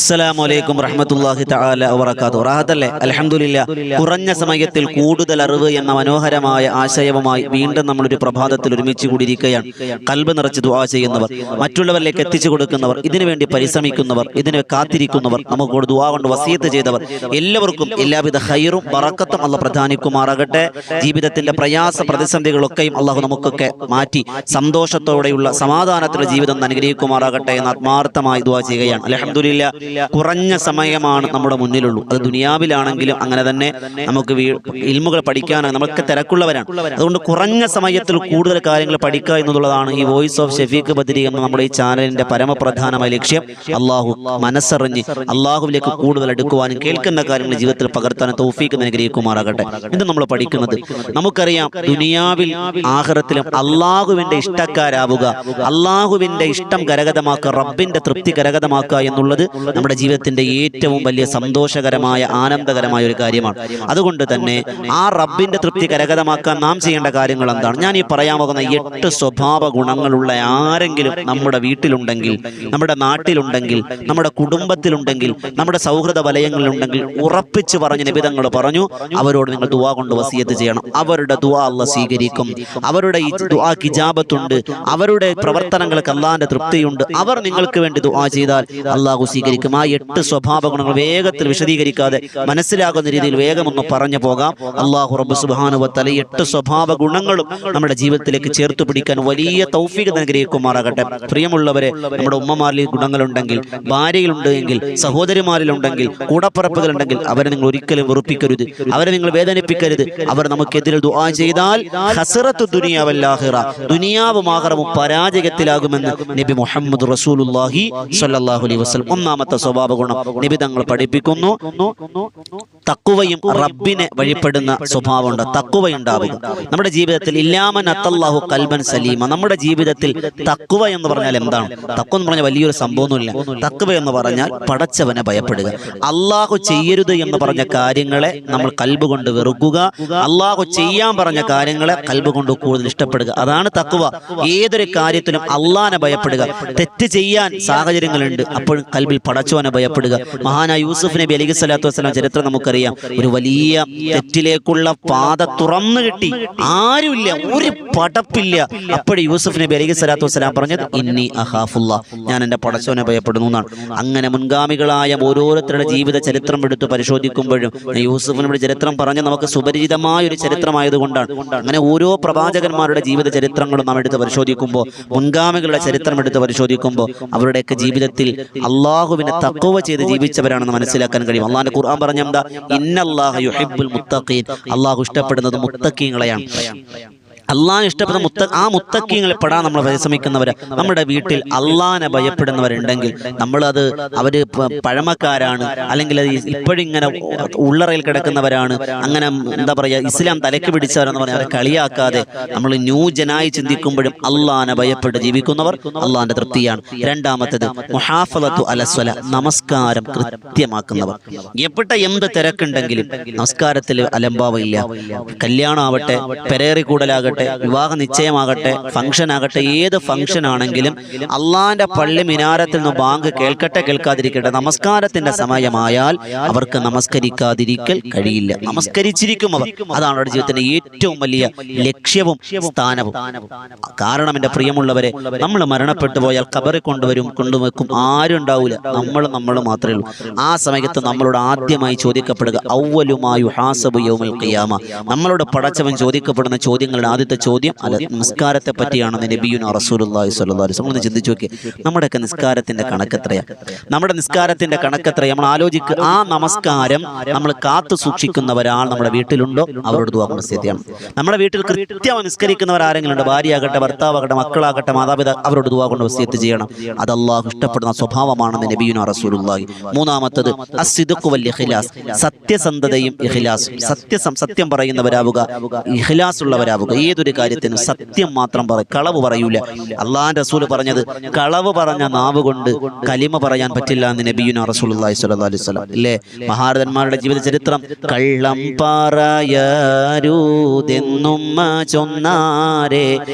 അസ്സലാമലൈക്കും വറഹ്മത്തുള്ളാഹി തആല വബറകാതുഹു. റാഹത്തല്ലേ? അൽഹംദുലില്ലാ. കുറഞ്ഞ സമയത്തിൽ കൂടുതൽ അറിവ് എന്ന മനോഹരമായ ആശയവുമായി വീണ്ടും നമ്മളൊരു പ്രഭാതത്തിൽ ഒരുമിച്ച് കൂടിയിരിക്കുകയാണ്. കൽബ് നിറച്ച് ദുആ ചെയ്യുന്നവർ, മറ്റുള്ളവരിലേക്ക് എത്തിച്ചു കൊടുക്കുന്നവർ, ഇതിനുവേണ്ടി പരിശ്രമിക്കുന്നവർ, ഇതിനെ കാത്തിരിക്കുന്നവർ, നമുക്ക് ദുആ കൊണ്ട് വസിയത്ത് ചെയ്തവർ, എല്ലാവർക്കും എല്ലാവിധ ഖൈറും ബറക്കത്തും അല്ലാഹു പ്രദാനിക്കുമാറാകട്ടെ. ജീവിതത്തിന്റെ പ്രയാസ പ്രതിസന്ധികളൊക്കെയും അല്ലാഹു നമുക്കൊക്കെ മാറ്റി സന്തോഷത്തോടെയുള്ള സമാധാനത്തിലുള്ള ജീവിതം അനുഗ്രഹിക്കുമാറാകട്ടെ എന്ന് ആത്മാർത്ഥമായി ദുആ ചെയ്യുകയാണ്. അൽഹംദുലില്ലാ. കുറഞ്ഞ സമയമാണ് നമ്മുടെ മുന്നിലുള്ളൂ. അത് ദുനിയാവിലാണെങ്കിലും അങ്ങനെ തന്നെ നമുക്ക് ഇൽമുകൾ പഠിക്കാനാണ്, നമുക്ക് തിരക്കുള്ളവരാണ്. അതുകൊണ്ട് കുറഞ്ഞ സമയത്തിൽ കൂടുതൽ കാര്യങ്ങൾ പഠിക്കുക എന്നുള്ളതാണ് ഈ വോയിസ് ഓഫ് ഷഫീഖ് ബദരി എന്ന നമ്മുടെ ഈ ചാനലിന്റെ പരമപ്രധാനമായ ലക്ഷ്യം. അള്ളാഹു മനസ്സറിഞ്ഞ് അള്ളാഹുവിലേക്ക് കൂടുതൽ അടുക്കുവാനും കേൾക്കുന്ന കാര്യങ്ങൾ ജീവിതത്തിൽ പകർത്താനും തൗഫീഖ് അനുഗ്രഹിക്കുമാറാകട്ടെ. ഇത് നമ്മൾ പഠിക്കുന്നത്, നമുക്കറിയാം ദുനിയാവിൽ ആഖിറത്തിലും അള്ളാഹുവിന്റെ ഇഷ്ടക്കാരാവുക, അള്ളാഹുവിന്റെ ഇഷ്ടം കരഗതമാക്കുക, റബ്ബിന്റെ തൃപ്തി കരഗതമാക്കുക എന്നുള്ളത് നമ്മുടെ ജീവിതത്തിന്റെ ഏറ്റവും വലിയ സന്തോഷകരമായ ആനന്ദകരമായ ഒരു കാര്യമാണ്. അതുകൊണ്ട് തന്നെ ആ റബ്ബിന്റെ തൃപ്തി കരഗതമാക്കാൻ നാം ചെയ്യേണ്ട കാര്യങ്ങൾ എന്താണ്? ഞാൻ ഈ പറയാൻ പോകുന്ന 8 സ്വഭാവ ഗുണങ്ങളുള്ള ആരെങ്കിലും നമ്മുടെ വീട്ടിലുണ്ടെങ്കിൽ, നമ്മുടെ നാട്ടിലുണ്ടെങ്കിൽ, നമ്മുടെ കുടുംബത്തിലുണ്ടെങ്കിൽ, നമ്മുടെ സൗഹൃദ വലയങ്ങളിലുണ്ടെങ്കിൽ ഉറപ്പിച്ച് പറഞ്ഞ് നബി തങ്ങൾ പറഞ്ഞു, അവരോട് നിങ്ങൾ ദുആ കൊണ്ട് വസിയത്ത് ചെയ്യണം. അവരുടെ ദുആ അല്ലാഹു സ്വീകരിക്കും. അവരുടെ ഈ ദുആക്ക് ഇജാബത്തുണ്ട്. അവരുടെ പ്രവർത്തനങ്ങൾക്ക് അല്ലാഹുവിന്റെ തൃപ്തിയുണ്ട്. അവർ നിങ്ങൾക്ക് വേണ്ടി ദുആ ചെയ്താൽ അല്ലാഹു സ്വീകരിക്കും. ആ 8 സ്വഭാവ ഗുണങ്ങൾ വേഗത്തിൽ വിശദീകരിക്കാതെ മനസ്സിലാകുന്ന രീതിയിൽ വേഗം ഒന്ന് പറഞ്ഞു പോകാം. അല്ലാഹു റബ്ബ് സുബ്ഹാനഹു വ തആല 8 സ്വഭാവ ഗുണങ്ങളും നമ്മുടെ ജീവിതത്തിലേക്ക് ചേർത്ത് പിടിക്കാൻ വലിയ തൗഫീഖ് അനുഗ്രഹിക്കുമാറാകട്ടെ. പ്രിയമുള്ളവരെ, നമ്മുടെ ഉമ്മമാരിൽ ഗുണങ്ങളുണ്ടെങ്കിൽ, ഭാര്യയിലുണ്ടെങ്കിൽ, സഹോദരിമാരിലുണ്ടെങ്കിൽ, കൂടപ്പറപ്പുകളുണ്ടെങ്കിൽ അവരെ നിങ്ങൾ ഒരിക്കലും വെറുപ്പിക്കരുത്, അവരെ നിങ്ങൾ വേദനിപ്പിക്കരുത്. അവർ നമുക്കെതിരെ ദുആ ചെയ്താൽ ഹസ്റത്തു ദുനിയ വൽ ആഖിറ, ദുനിയാവും ആഖിറവും പരാജയത്തിലാകുമെന്ന് നബി മുഹമ്മദ് റസൂലുള്ളാഹി സ്വല്ലല്ലാഹു അലൈഹി വസല്ലം. ഒന്നാമത്തെ സ്വഭാവ ഗുണം നബി തങ്ങൾ പഠിപ്പിക്കുന്നു, തഖ്വയും റബ്ബിനെ വഴിപ്പെടുന്ന സ്വഭാവമുണ്ട്. തഖ്വയുണ്ടാവുക നമ്മുടെ ജീവിതത്തിൽ. ഇല്ലാമൻ അത്തല്ലാഹു ഖൽബൻ സലീമ. നമ്മുടെ ജീവിതത്തിൽ തഖ്വ എന്ന് പറഞ്ഞാൽ എന്താണ്? തഖ്വ എന്ന് പറഞ്ഞാൽ വലിയൊരു സംഭവമൊന്നുമില്ല. തഖ്വ എന്ന് പറഞ്ഞാൽ പടച്ചവനെ ഭയപ്പെടുക. അള്ളാഹു ചെയ്യരുത് എന്ന് പറഞ്ഞ കാര്യങ്ങളെ നമ്മൾ കൽബ് കൊണ്ട് വെറുക്കുക. അള്ളാഹു ചെയ്യാൻ പറഞ്ഞ കാര്യങ്ങളെ കൽബ് കൊണ്ട് കൂടുതൽ ഇഷ്ടപ്പെടുക. അതാണ് തഖ്വ. ഏതൊരു കാര്യത്തിലും അള്ളാഹനെ ഭയപ്പെടുക. തെറ്റ് ചെയ്യാൻ സാഹചര്യങ്ങളുണ്ട്, അപ്പോഴും കൽബിൽ പടച്ചവനെ ഭയപ്പെടുക. മഹാനായ യൂസുഫ് നബി അലൈഹി സ്വലാത്തു വസ്സലാം ചരിത്രം നമുക്കറിയാം. ഒരു വലിയ തെറ്റിലേക്കുള്ള പാത തുറന്നു കിട്ടി, ആരുമില്ല, ഒരു പടപ്പില്ല. അപ്പോഴും യൂസുഫ് നബി അലൈഹി സ്വലാത്തു വസ്സലാം പറഞ്ഞത് ഇന്നി അഖാഫുല്ലാ, ഞാൻ എൻ്റെ പടച്ചവനെ ഭയപ്പെടുന്നു എന്നാണ്. അങ്ങനെ മുൻഗാമികളായ ഓരോരുത്തരുടെ ജീവിത ചരിത്രം എടുത്ത് പരിശോധിക്കുമ്പോഴും യൂസുഫ് നബിയുടെ ചരിത്രം പറഞ്ഞ് നമുക്ക് സുപരിചിതമായ ഒരു ചരിത്രമായതുകൊണ്ടാണ്. അങ്ങനെ ഓരോ പ്രവാചകന്മാരുടെ ജീവിത ചരിത്രങ്ങളും നാം എടുത്ത് പരിശോധിക്കുമ്പോൾ, മുൻഗാമികളുടെ ചരിത്രം എടുത്ത് പരിശോധിക്കുമ്പോൾ അവരുടെയൊക്കെ ജീവിതത്തിൽ അള്ളാഹുവിനെ തഖ്വ ചെയ്ത് ജീവിച്ചവരാണെന്ന് മനസ്സിലാക്കാൻ കഴിയും. അള്ളാഹുവിന്റെ ഖുർആൻ പറഞ്ഞെന്താ? ഇന്നല്ലാഹ യുഹിബ്ബുൽ മുത്തഖീൻ. അള്ളാഹു ഇഷ്ടപ്പെടുന്നത് മുത്തഖീങ്ങളെയാണ്. അള്ളാഹ് ഇഷ്ടപ്പെടുന്ന ആ മുത്തഖീങ്ങളെ പെടാൻ നമ്മൾ പരിശ്രമിക്കുന്നവർ, നമ്മുടെ വീട്ടിൽ അള്ളാഹിനെ ഭയപ്പെടുന്നവരുണ്ടെങ്കിൽ നമ്മളത് അവര് പഴമക്കാരാണ്, അല്ലെങ്കിൽ ഇപ്പോഴിങ്ങനെ ഉള്ളറയിൽ കിടക്കുന്നവരാണ്, അങ്ങനെ എന്താ പറയുക, ഇസ്ലാം തലയ്ക്ക് പിടിച്ചവരെന്ന് പറഞ്ഞാൽ അവരെ കളിയാക്കാതെ നമ്മൾ ന്യൂജനായി ചിന്തിക്കുമ്പോഴും അള്ളാഹിനെ ഭയപ്പെട്ട് ജീവിക്കുന്നവർ അള്ളാഹിന്റെ തൃപ്തിയാണ്. രണ്ടാമത്തേത് മുഹാഫളത്തു അലസ്വല, നമസ്കാരം കൃത്യമാക്കുന്നവർ. എവിടെ എന്ത് തിരക്കുണ്ടെങ്കിലും നമസ്കാരത്തിൽ അലംഭാവമില്ല. കല്യാണമാവട്ടെ, പെരേറി കൂടലാകട്ടെ, വിവാഹ നിശ്ചയമാകട്ടെ, ഫംഗ്ഷൻ ആകട്ടെ, ഏത് ഫംഗ്ഷൻ ആണെങ്കിലും അള്ളാഹിന്റെ പള്ളി മിനാരത്തിൽ നിന്ന് ബാങ്ക് കേൾക്കട്ടെ കേൾക്കാതിരിക്കട്ടെ, നമസ്കാരത്തിന്റെ സമയമായാൽ അവർക്ക് നമസ്കരിക്കാതിരിക്കൽ കഴിയില്ല. നമസ്കരിച്ചിരിക്കും അവർ. അതാണ് അവരുടെ ജീവിതത്തിന്റെ ഏറ്റവും വലിയ ലക്ഷ്യവും സ്ഥാനവും. കാരണം എൻ്റെ പ്രിയമുള്ളവരെ, നമ്മൾ മരണപ്പെട്ടു പോയാൽ ഖബറിൽ കൊണ്ടുവെക്കും, ആരും ഉണ്ടാവില്ല, നമ്മൾ മാത്രമേ ഉള്ളൂ. ആ സമയത്ത് നമ്മളോട് ആദ്യമായി ചോദിക്കപ്പെടുക അവ്വലുമാ യുഹാസബു യൗമൽ ഖിയാമ, നമ്മളോട് പടച്ചവൻ ചോദിക്കപ്പെടുന്ന ചോദ്യങ്ങളുടെ ആദ്യത്തെ ചോദ്യം അല്ല നിസ്കാരത്തെ പറ്റിയാണെന്ന് നബിയുനാ റസൂലുള്ളാഹി സ്വല്ലല്ലാഹു അലൈഹി വസല്ലം. ഒന്ന് ചിന്തിച്ചു നോക്കി, നമ്മുടെയൊക്കെ നിസ്കാരത്തിന്റെ കണക്കെത്രയാണ്? നമ്മുടെ നിസ്കാരത്തിന്റെ കണക്കെത്രയാണ്? നമ്മൾ ആലോചിക്കുക. ആ നമസ്കാരം നമ്മൾ കാത്തു സൂക്ഷിക്കുന്നവരാൾ നമ്മുടെ വീട്ടിലുണ്ടോ? അവരോട് ദുആ കൊണ്ട് വസിയത്ത്. നമ്മുടെ വീട്ടിൽ കൃത്യമായി നിസ്കരിക്കുന്നവർ ആരെങ്കിലും ഉണ്ട്? ഭാര്യയാകട്ടെ, ഭർത്താവാകട്ടെ, മക്കളാകട്ടെ, മാതാപിതാ, അവരോട് ദുആ കൊണ്ട് വസിയത്ത് ചെയ്യണം. അത് അല്ലാഹു ഇഷ്ടപ്പെടുന്ന സ്വഭാവമാണെന്ന് നബിയുനാ റസൂലുള്ളാഹി. മൂന്നാമത്തത് അസ്സിദ്ഖു വൽ ഇഖ്ലാസ്, സത്യസന്ധതയും ഇഖ്ലാസും. സത്യം പറയുന്നവരാവുക, ഇഖ്ലാസ് ഉള്ളവരാവുക. ഏതൊരു കാര്യത്തിനും സത്യം മാത്രം പറയും, കളവ് പറയൂല. അള്ളാഹുവിന്റെ റസൂൽ പറഞ്ഞത് കളവ് പറഞ്ഞ നാവ് കൊണ്ട് കലിമ പറയാൻ പറ്റില്ല എന്ന് നബിയുനാ റസൂലുള്ളാഹി സ്വല്ലല്ലാഹു അലൈഹി വസല്ലം. ഇല്ലേ, മഹാരഥന്മാരുടെ ജീവിത ചരിത്രം. കള്ളം പറയരുതെന്നുമ്മ ചൊന്നാരെ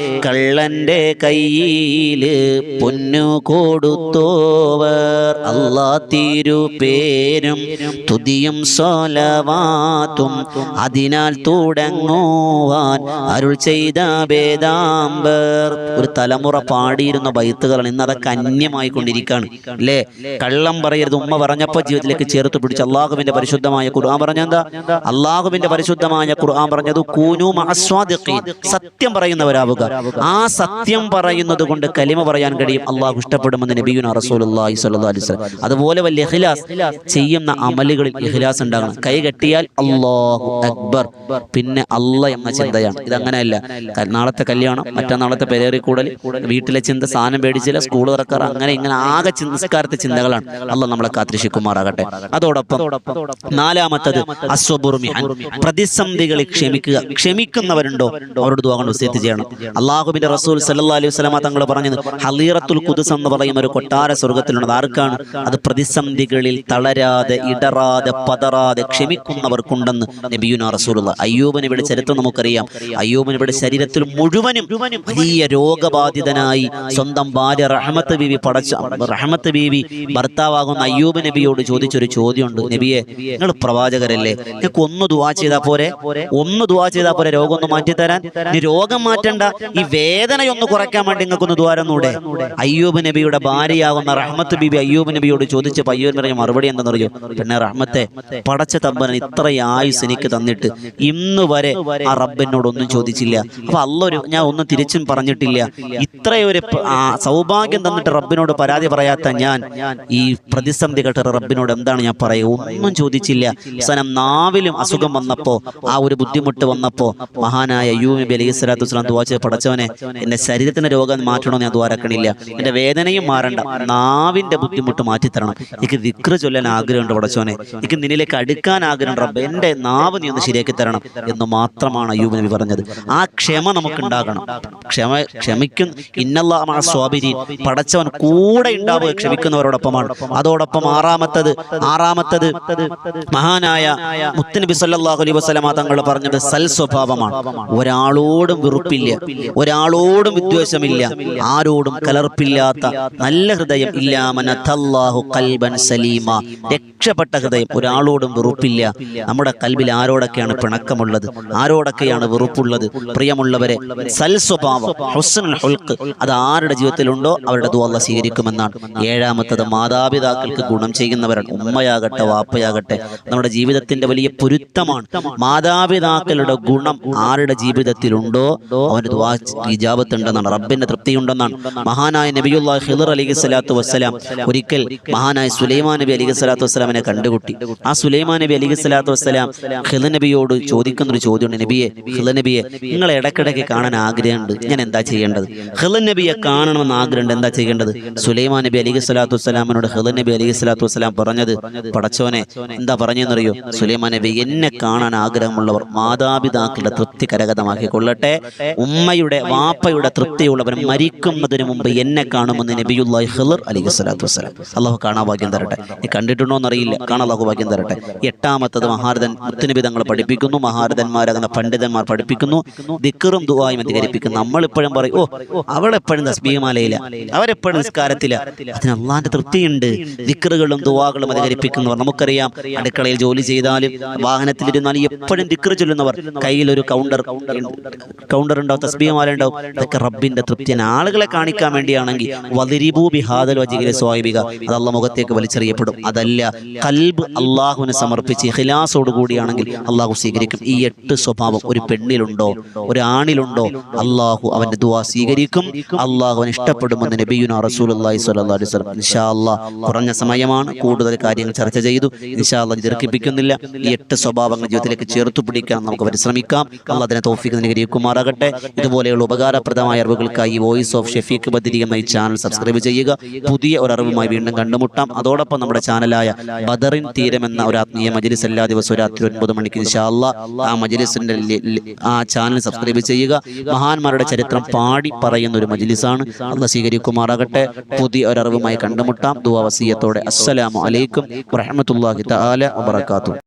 കള്ളന്റെ കയ്യില് പൊന്നു കൊടുത്തോവർ. അല്ലാ തിരുപേരും തുതിയും സ്വലവാത്തും അതിനാൽ തുടങ്ങുവാൻ അരുൾ ചെയ്ത വേദാംബർ. ഒരു തലമുറ പാടിയിരുന്ന ബൈത്തുകളാണ്, ഇന്ന് അതൊക്കെ അന്യമായി കൊണ്ടിരിക്കുകയാണ്. അല്ലേ, കള്ളം പറയരുത് ഉമ്മ പറഞ്ഞപ്പോൾ ജീവിതത്തിലേക്ക് ചേർത്ത് പിടിച്ച് അള്ളാഹുവിന്റെ പരിശുദ്ധമായ ഖുർആൻ പറഞ്ഞെന്താ? അള്ളാഹുവിന്റെ പരിശുദ്ധമായ ഖുർആൻ പറഞ്ഞത് കൂനൂ മഅസ്വാദിഖീൻ, സത്യം പറയുന്നവരാവുക. ആ സത്യം പറയുന്നത് കൊണ്ട് കലിമ പറയാൻ കഴിയും, അള്ളാഹു ഇഷ്ടപ്പെടുമെന്ന് നബിയുനാ റസൂലുള്ളാഹി സ്വല്ലല്ലാഹു അലൈഹി വസല്ലം. അതുപോലെ വലിയ ഇഖ്ലാസ്, ചെയ്യുന്ന അമലുകളിൽ ഇഖ്ലാസ് ഉണ്ടാകണം. കൈ കെട്ടിയാൽ അല്ലാഹു അക്ബർ, പിന്നെ അല്ല എന്ന ചിന്തയാണ്. ഇതങ്ങനെയല്ല, നാളത്തെ കല്യാണം, മറ്റന്നാളത്തെ പെരേറിക്കൂടൽ, വീട്ടിലെ ചിന്ത, സാധനം പേടിച്ചില്ല, സ്കൂൾ തുറക്കാറ്, അങ്ങനെ ഇങ്ങനെ ആകെ നിസ്കാരത്തെ ചിന്തകളാണ്. അല്ല നമ്മളെ കാത്തിരക്ഷിക്കുമാറാകട്ടെ. അതോടൊപ്പം നാലാമത്തത് അസ്വബുറു മിഅൻ, പ്രതിസന്ധികളിൽ ക്ഷമിക്കുക. ക്ഷമിക്കുന്നവരുണ്ടോ അവരോട് ദുആ കൊണ്ട് വസിയത്ത് ചെയ്യണം. അല്ലാഹുവിന്റെ റസൂൽ സല്ലല്ലാഹു അലൈഹി വസല്ലം തങ്ങൾ പറഞ്ഞത് ഹലീറത്തുൽ ഖുദ്സ് എന്ന് പറയുന്ന ഒരു കൊട്ടാര സ്വർഗ്ഗത്തിലുണ്ട്. ആർക്കാണ് അത്? പ്രതിസന്ധികളിൽ തളരാതെ ഇടറാതെ പതറാതെ ക്ഷമിക്കുന്നവർക്കുണ്ടെന്ന് നബിയുനാ റസൂലുള്ളാഹി. അയ്യൂബ് നബിയുടെ ചരിത്രം നമുക്കറിയാം. അയ്യൂബ് നബിയുടെ ശരീരത്തിൽ മുഴുവനും വലിയ രോഗബാധിതനായി സ്വന്തം ഭാര്യ റഹ്മത്ത് ബീവി ഭർത്താവാകുന്ന അയ്യൂബ് നബിയോട് ചോദിച്ചൊരു ചോദ്യമുണ്ട്. നബിയെ, നിങ്ങൾ പ്രവാചകരല്ലേ, നിങ്ങൾക്ക് ഒന്ന് ദുആ ചെയ്താൽ പോരെ? ഒന്ന് ദുആ ചെയ്താൽ പോരെ രോഗം ഒന്ന് മാറ്റിത്തരാൻ? നീ രോഗം മാറ്റണ്ട, ഈ വേദനയൊന്ന് കുറയ്ക്കാൻ വേണ്ടി നിങ്ങൾക്കൊന്ന് ദ്വാരന്നൂടെ? അയ്യൂബ് നബിയുടെ ഭാര്യയാകുന്ന റഹ്മത്ത് ബീബി അയ്യൂബ് നബിയോട് ചോദിച്ചപ്പോൾ അയ്യൂബ് പറഞ്ഞ മറുപടി എന്താണെന്നറിയോ? പിന്നെ റഹ്മത്തെ, പടച്ച തമ്പൻ ഇത്ര ആയുസ് എനിക്ക് തന്നിട്ട് ഇന്ന് വരെ ആ റബ്ബിനോടൊന്നും ചോദിച്ചില്ല. അപ്പൊ ഞാൻ ഒന്നും തിരിച്ചും പറഞ്ഞിട്ടില്ല. ഇത്രയൊരു സൗഭാഗ്യം തന്നിട്ട് റബ്ബിനോട് പരാതി പറയാത്ത ഞാൻ ഈ പ്രതിസന്ധി കേട്ട റബ്ബിനോട് എന്താണ് ഞാൻ പറയുക? ഒന്നും ചോദിച്ചില്ല. അവസാനം നാവിലും അസുഖം വന്നപ്പോ, ആ ഒരു ബുദ്ധിമുട്ട് വന്നപ്പോ മഹാനായ അയ്യൂബ് നബി അലൈഹി സ്വലാത്തു വസ്സലാം ദുആ ചെയ്ത്, പടച്ചവനെ എന്റെ ശരീരത്തിന്റെ രോഗം മാറ്റണമെന്ന് ഞാൻ ദ്വാരക്കണില്ല, എന്റെ വേദനയും മാറണ്ട, നാവിന്റെ ബുദ്ധിമുട്ട് മാറ്റിത്തരണം. എനിക്ക് ദിക്ർ ചൊല്ലാൻ ആഗ്രഹമുണ്ട് പടച്ചവനെ, എനിക്ക് നിന്നിലേക്ക് അടുക്കാൻ ആഗ്രഹമുണ്ട് റബ്ബേ, എന്റെ നാവ് നീ ഒന്ന് ശരിയാക്കി തരണം എന്ന് മാത്രമാണ് അയ്യൂബ് നബി പറഞ്ഞത്. ആ ക്ഷമ നമുക്കുണ്ടാകണം. ക്ഷമിക്കും ഇന്നല്ലാഹ മഅ സ്വാബിരീൻ, പടച്ചവൻ കൂടെ ഉണ്ടാവുക ക്ഷമിക്കുന്നവരോടൊപ്പമാണ്. അതോടൊപ്പം ആറാമത്തത് മഹാനായ മുത്തുനബി സല്ലല്ലാഹു അലൈഹി വസല്ലം തങ്ങൾ പറഞ്ഞത് സൽ സ്വഭാവമാണ്. ഒരാളോടും വെറുപ്പില്ല, ഒരാളോടും വിദ്വേഷമില്ല, ആരോടും കലർപ്പില്ലാത്ത നല്ല ഹൃദയം. ഇല്ലാ മൻ അത്തല്ലാഹു ഖൽബൻ സലീമ, രക്ഷപ്പെട്ട ഹൃദയം. ഒരാളോടും വെറുപ്പില്ല. നമ്മുടെ കൽബിൽ ആരോടൊക്കെയാണ് പിണക്കമുള്ളത്, ആരോടൊക്കെയാണ് വെറുപ്പുള്ളത്? പ്രിയമുള്ളവരെ, സൽ സ്വഭാവം, ഹുസ്നുൽ ഹുൽഖ്, അത് ആരുടെ ജീവിതത്തിലുണ്ടോ അവരുടെ ദുആ അല്ലാഹു സ്വീകരിക്കുമെന്നാണ്. ഏഴാമത്തത് മാതാപിതാക്കൾക്ക് ഗുണം ചെയ്യുന്നവരാണ്. ഉമ്മയാകട്ടെ വാപ്പയാകട്ടെ, നമ്മുടെ ജീവിതത്തിന്റെ വലിയ പൊരുത്തമാണ്. മാതാപിതാക്കളുടെ ഗുണം ആരുടെ ജീവിതത്തിലുണ്ടോ അവന് ദുആ ഇജാബത്ത് ഉണ്ടെന്നാണ്, റബ്ബിന്റെ തൃപ്തിയുണ്ടെന്നാണ്. മഹാനായ നബിയുല്ലാഹി ഖിദ്ർ അലൈഹി സ്വലാത്തു വസ്സലാം ഒരിക്കൽ മഹാനായ സുലൈമാൻ നബി അലൈഹി സ്വലാത്തു വസ്സലാമിനെ കണ്ടുമുട്ടി. ആ സുലൈമാൻ നബി അലൈഹി സ്വലാത്തു വസ്സലാം ഖിദ്ർ നബിയോട് ചോദിക്കുന്നൊരു ചോദ്യമുണ്ട്. നബിയെ, ഖിദ്ർ നബിയെ, നിങ്ങളെ ഇടയ്ക്കിടയ്ക്ക് കാണാൻ ആഗ്രഹമുണ്ട്, ഞാൻ എന്താ ചെയ്യേണ്ടത്? ഖിദ്ർ നബിയെ കാണണമെന്ന് ആഗ്രഹമുണ്ട്, എന്താ ചെയ്യേണ്ടത്? സുലൈമാൻ നബി അലൈഹി സ്വലാത്തു വസ്സലാമിനോട് ഖിദ്ർ നബി അലൈഹി സ്വലാത്തു വസ്സലാം പറഞ്ഞത്, പടച്ചോനെ എന്താ പറഞ്ഞെന്നറിയോ? സുലൈമാൻ നബി, എന്നെ കാണാൻ ആഗ്രഹമുള്ളവർ മാതാപിതാക്കളുടെ തൃപ്തി കരഗതമാക്കി കൊള്ളട്ടെ. ഉമ്മയുടെ വാപ്പയുടെ തൃപ്തിയുള്ളവർ മരിക്കുന്നതിന് മുമ്പ് എന്നെ കാണുമെന്ന് നബിയുല്ലാഹി ഖിദ്ർ അലൈഹി സ്വലാത്തു വസ്സലാം. അള്ളാഹു കാണാൻ ഭാഗ്യം തരട്ടെ. നീ കണ്ടിട്ടുണ്ടോ എന്നറിയില്ല, കാണാൻ അള്ളാഹു ഭാഗ്യം തരട്ടെ. എട്ടാമത്തത് മഹാരഥൻ മുത്തുനബി തങ്ങൾ പഠിപ്പിക്കുന്നു, മഹാരഥന്മാരാകുന്ന പണ്ഡിതന്മാർ പഠിപ്പിക്കുന്നു, ദിക്റും ദുആയും അധികരിപ്പിക്കുന്നു. നമ്മളിപ്പോഴും പറയും, ഓ അവളെപ്പോഴും തസ്ബീഹ്മാലയില്ല, അവരെപ്പോഴും നിസ്കാരത്തില്ല. അതിന് അള്ളാഹിന്റെ തൃപ്തിയുണ്ട്. ദിക്റുകളും ദുആകളും അധികരിപ്പിക്കുന്നവർ നമുക്കറിയാം. അടുക്കളയിൽ ജോലി ചെയ്താലും വാഹനത്തിലിരുന്നാലും എപ്പോഴും ദിക്ർ ചൊല്ലുന്നവർ, കയ്യിലൊരു കൗണ്ടർ ഉണ്ടാവും, തസ്ബീഹ്മാല ഉണ്ടാവും. ഇതൊക്കെ റബ്ബിന്റെ തൃപ്തിയാണ്. ആളുകളെ കാണിക്കാൻ വേണ്ടിയാണെങ്കിൽ വദിരിബൂ ബിഹാദൽ വജ്ഹിൽ സ്വായിബിക, അത് അള്ളാഹ് മുഖത്തേക്ക് വലിച്ചെറിയപ്പെടും. അതല്ല, ഖൽബ് അള്ളാഹുവിനെ സമർപ്പിച്ച് ഇഖ്ലാസോട് കൂടിയാണെങ്കിൽ അള്ളാഹു സ്വീകരിക്കും. ഈ 8 സ്വഭാവം ഒരു പെണ്ണിലുണ്ടോ ഒരാണിലുണ്ടോ അള്ളാഹു അവന്റെ ദുആ സ്വീകരിക്കും. അള്ളാഹു അവൻ ഇഷ്ടപ്പെടുമെന്ന് നബിയുനാ റസൂലുള്ളാഹി സ്വല്ലല്ലാഹു അലൈഹി വസല്ലം. ഇൻഷാ അല്ലാഹ് കുറഞ്ഞ സമയമാണ്, കൂടുതൽ കാര്യങ്ങൾ ചർച്ച ചെയ്തു. ഇൻഷാ അല്ലാഹ് ദീർഘിപ്പിക്കുന്നില്ല. ഈ 8 സ്വഭാവങ്ങൾ ജീവിതത്തിലേക്ക് ചേർത്തു പിടിക്കാൻ നമുക്ക് പരിശ്രമിക്കാം. അള്ളാഹ് അതിനെ തൗഫീഖ് അനുഗ്രഹിക്കുമാറാകട്ടെ. ഇതുപോലെയുള്ള ഉപകാരപ്രദമായ അറിവുകൾക്കായി വോയിസ് ഓഫ് ഷഫീഖ് ബദരി എന്ന ഈ ചാനൽ സബ്സ്ക്രൈബ് ചെയ്യുക. പുതിയ ഒരു അറിവുമായി വീണ്ടും കണ്ടുമുട്ടാം. അതോടൊപ്പം നമ്മുടെ ചാനലായ ബദറിൻ തീരം എന്ന ഒരു ആത്മീയ മജ്ലിസ് എല്ലാ ദിവസവും രാത്രി 9 മണിക്ക് ഇൻഷാ അല്ലാഹ് ആ മജ്ലിസിന്റെ ആ ചാനൽ സബ്സ്ക്രൈബ് ചെയ്യുക. മഹാന്മാരുടെ ചരിത്രം പാടി പറയുന്ന ഒരു മജ്ലിസാണ്. അല്ലാഹു സ്വീകരിക്കുമാറാകട്ടെ. പുതിയ ഒരറിവുമായി കണ്ടുമുട്ടാം. ദുആ വസിയത്തോടെ. അസ്സലാമു അലൈക്കും വറഹ്മത്തുള്ളാഹി തആല വബറകാതുഹു.